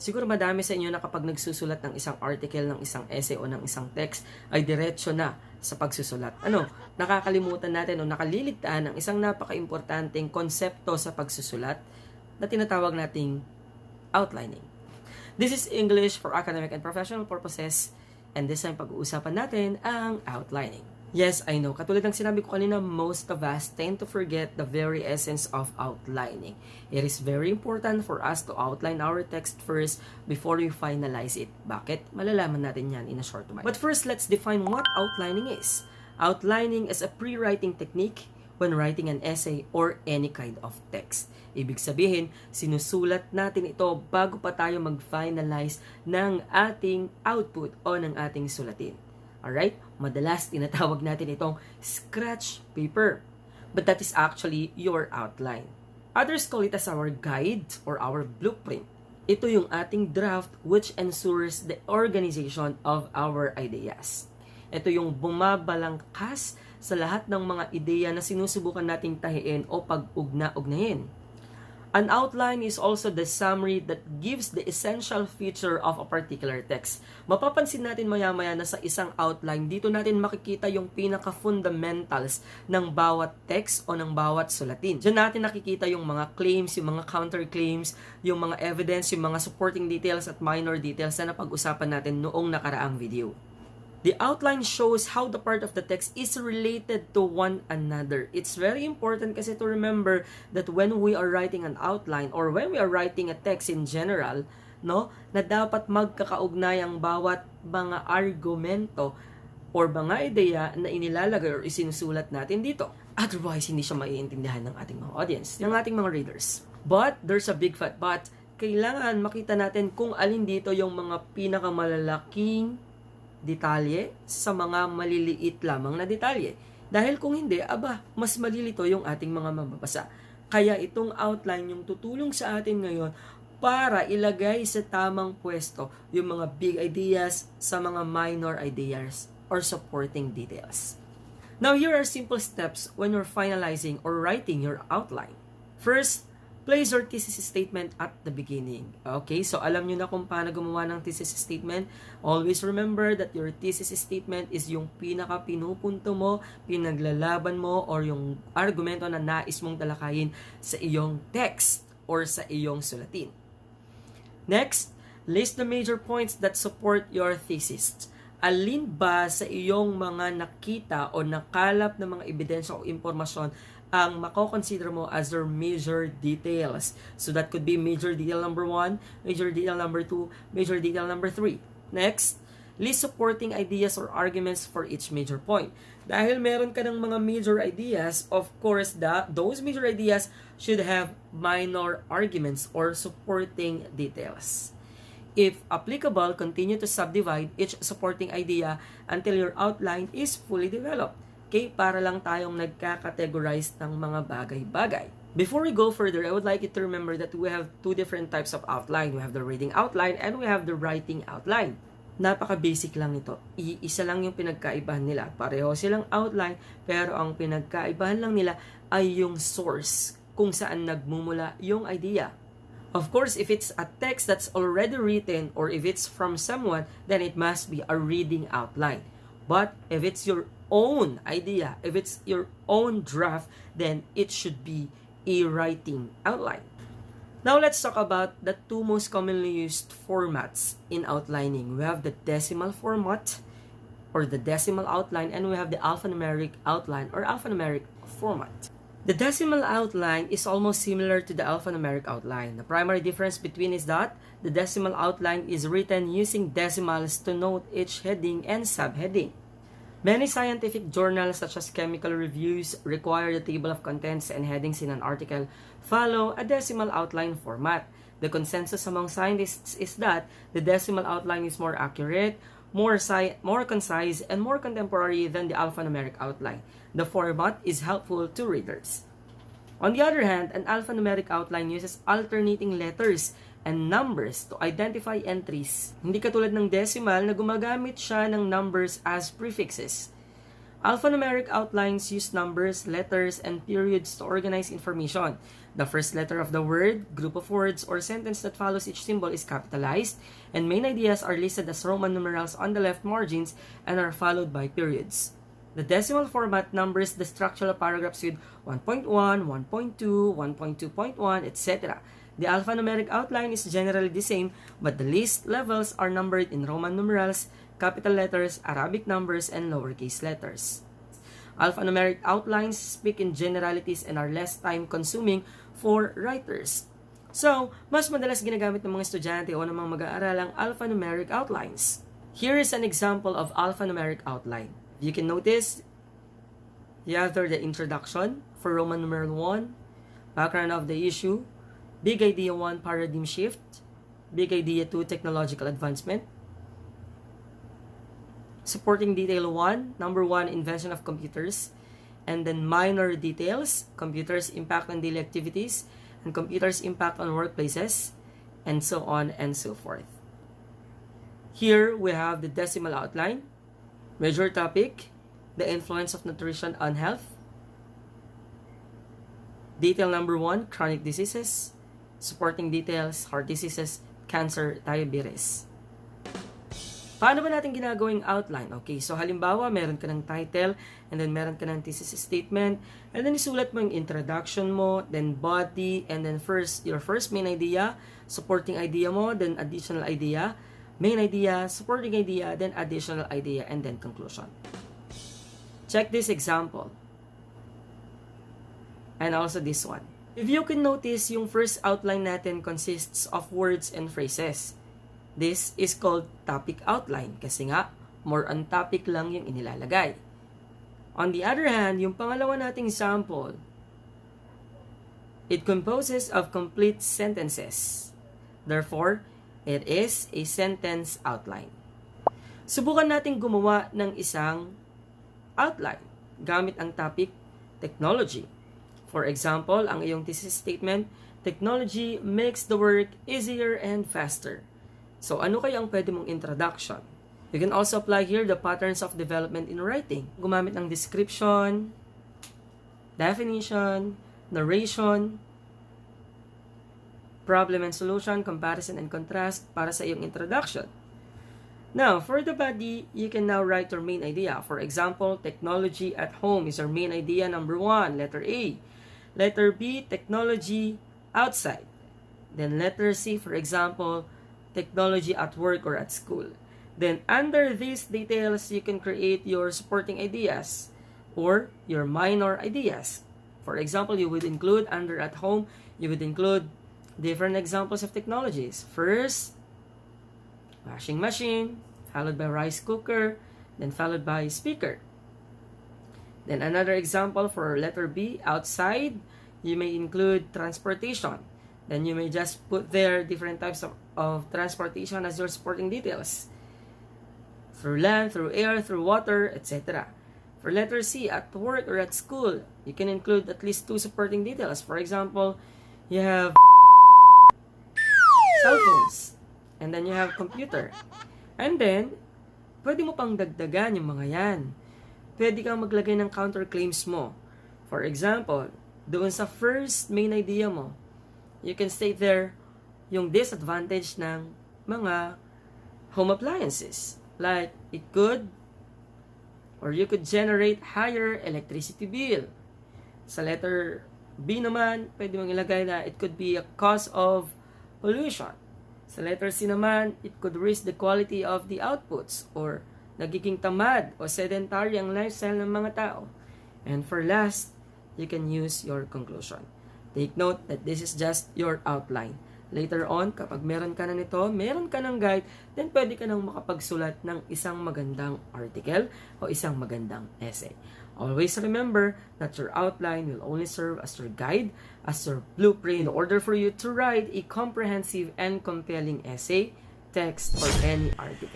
Siguro madami sa inyo na kapag nagsusulat ng isang article, ng isang essay o ng isang text, ay diretso na sa pagsusulat. Nakakalimutan natin o nakaliligtaan ang isang napaka-importanteng konsepto sa pagsusulat na tinatawag nating outlining. This is English for academic and professional purposes, and this time pag-uusapan natin ang outlining. Yes, I know. Katulad ng sinabi ko kanina, most of us tend to forget the very essence of outlining. It is very important for us to outline our text first before we finalize it. Bakit? Malalaman natin yan in a short while. But first, let's define what outlining is. Outlining is a pre-writing technique when writing an essay or any kind of text. Ibig sabihin, sinusulat natin ito bago pa tayo mag-finalize ng ating output o ng ating sulatin. Alright? Madalas tinatawag natin itong scratch paper. But that is actually your outline. Others call it as our guide or our blueprint. Ito yung ating draft which ensures the organization of our ideas. Ito yung bumabalangkas sa lahat ng mga ideya na sinusubukan nating tahiin o pag-ugna-ugnahin. An outline is also the summary that gives the essential feature of a particular text. Mapapansin natin maya-maya na sa isang outline, dito natin makikita yung pinaka-fundamentals ng bawat text o ng bawat sulatin. Diyan natin nakikita yung mga claims, yung mga counterclaims, yung mga evidence, yung mga supporting details at minor details na napag-usapan natin noong nakaraang video. The outline shows how the part of the text is related to one another. It's very important kasi to remember that when we are writing an outline or when we are writing a text in general, na dapat magkakaugnay ang bawat mga argumento or mga ideya na inilalagay or isinusulat natin dito. Otherwise, hindi siya maiintindihan ng ating mga audience, ng ating mga readers. But, there's a big fat but, kailangan makita natin kung alin dito yung mga pinakamalalaking detalye sa mga maliliit lamang na detalye. Dahil kung hindi, mas malilito yung ating mga mababasa. Kaya itong outline yung tutulong sa atin ngayon para ilagay sa tamang pwesto yung mga big ideas sa mga minor ideas or supporting details. Now, here are simple steps when you're finalizing or writing your outline. First, place your thesis statement at the beginning. Okay, so alam nyo na kung paano gumawa ng thesis statement. Always remember that your thesis statement is yung pinaka-pinupunto mo, pinaglalaban mo, or yung argumento na nais mong talakayin sa iyong text or sa iyong sulatin. Next, list the major points that support your thesis. Alin ba sa iyong mga nakita o nakalap na mga ebidensya o impormasyon ang mako-consider mo as their major details. So that could be major detail number 1, major detail number 2, major detail number 3. Next, list supporting ideas or arguments for each major point. Dahil meron ka ng mga major ideas, of course, those major ideas should have minor arguments or supporting details. If applicable, continue to subdivide each supporting idea until your outline is fully developed. Okay, para lang tayong nagka-categorize ng mga bagay-bagay. Before we go further, I would like you to remember that we have two different types of outline. We have the reading outline and we have the writing outline. Napaka-basic lang ito. Isa lang yung pinagkaibahan nila. Pareho silang outline, pero ang pinagkaibahan lang nila ay yung source kung saan nagmumula yung idea. Of course, if it's a text that's already written or if it's from someone, then it must be a reading outline. But if it's your own idea, if it's your own draft, then it should be a writing outline. Now let's talk about the two most commonly used formats in outlining. We have the decimal format or the decimal outline, and we have the alphanumeric outline or alphanumeric format. The decimal outline is almost similar to the alphanumeric outline. The primary difference between is that the decimal outline is written using decimals to note each heading and subheading. Many scientific journals such as chemical reviews require the table of contents and headings in an article follow a decimal outline format. The consensus among scientists is that the decimal outline is more accurate, more concise, and more contemporary than the alphanumeric outline. The format is helpful to readers. On the other hand, an alphanumeric outline uses alternating letters and numbers to identify entries. Hindi katulad ng decimal na gumagamit siya ng numbers as prefixes. Alphanumeric outlines use numbers, letters, and periods to organize information. The first letter of the word, group of words, or sentence that follows each symbol is capitalized, and main ideas are listed as Roman numerals on the left margins and are followed by periods. The decimal format numbers the structural paragraphs with 1.1, 1.2, 1.2.1, etc. The alphanumeric outline is generally the same, but the list levels are numbered in Roman numerals, capital letters, Arabic numbers, and lowercase letters. Alphanumeric outlines speak in generalities and are less time-consuming for writers. So, mas madalas ginagamit ng mga estudyante o ng mga mag-aaral ang alphanumeric outlines. Here is an example of alphanumeric outline. You can notice, you have there the introduction for Roman numeral 1, background of the issue, big idea 1, paradigm shift, big idea 2, technological advancement, supporting detail 1, number 1, invention of computers, and then minor details, computers' impact on daily activities, and computers' impact on workplaces, and so on and so forth. Here we have the decimal outline, major topic, the influence of nutrition on health, detail number 1, chronic diseases, supporting details, heart diseases, cancer, diabetes. Paano ba natin ginagawing outline? Okay, so halimbawa, meron ka ng title, and then meron ka ng thesis statement, and then isulat mo yung introduction mo, then body, and then your first main idea, supporting idea mo, then additional idea, main idea, supporting idea, then additional idea, and then conclusion. Check this example. And also this one. If you can notice, yung first outline natin consists of words and phrases. This is called topic outline kasi nga, more on topic lang yung inilalagay. On the other hand, yung pangalawa nating sample, it composes of complete sentences. Therefore, it is a sentence outline. Subukan natin gumawa ng isang outline gamit ang topic technology. For example, ang iyong thesis statement, technology makes the work easier and faster. So, ano kaya ang pwede mong introduction? You can also apply here the patterns of development in writing. Gumamit ng description, definition, narration, problem and solution, comparison and contrast para sa iyong introduction. Now, for the body, you can now write your main idea. For example, technology at home is our main idea number 1, letter A. Letter B, technology outside. Then letter C, for example, technology at work or at school. Then under these details, you can create your supporting ideas or your minor ideas. For example, you would include under at home, you would include different examples of technologies. First, washing machine, followed by rice cooker, then followed by speaker. Then another example for letter B, outside, you may include transportation. Then you may just put there different types of transportation as your supporting details. Through land, through air, through water, etc. For letter C, at work or at school, you can include at least 2 supporting details. For example, you have cell phones. And then you have computer. And then, pwede mo pang dagdagan yung mga yan. Pwede kang maglagay ng counterclaims mo. For example, doon sa first main idea mo, you can state there yung disadvantage ng mga home appliances. Like, it could or you could generate higher electricity bill. Sa letter B naman, pwede mong ilagay na it could be a cause of pollution. Sa letter C naman, it could raise the quality of the outputs or nagiging tamad o sedentary ang lifestyle ng mga tao. And for last, you can use your conclusion. Take note that this is just your outline. Later on, kapag meron ka na nito, meron ka ng guide, then pwede ka nang makapagsulat ng isang magandang article o isang magandang essay. Always remember that your outline will only serve as your guide, as your blueprint in order for you to write a comprehensive and compelling essay, text, or any article.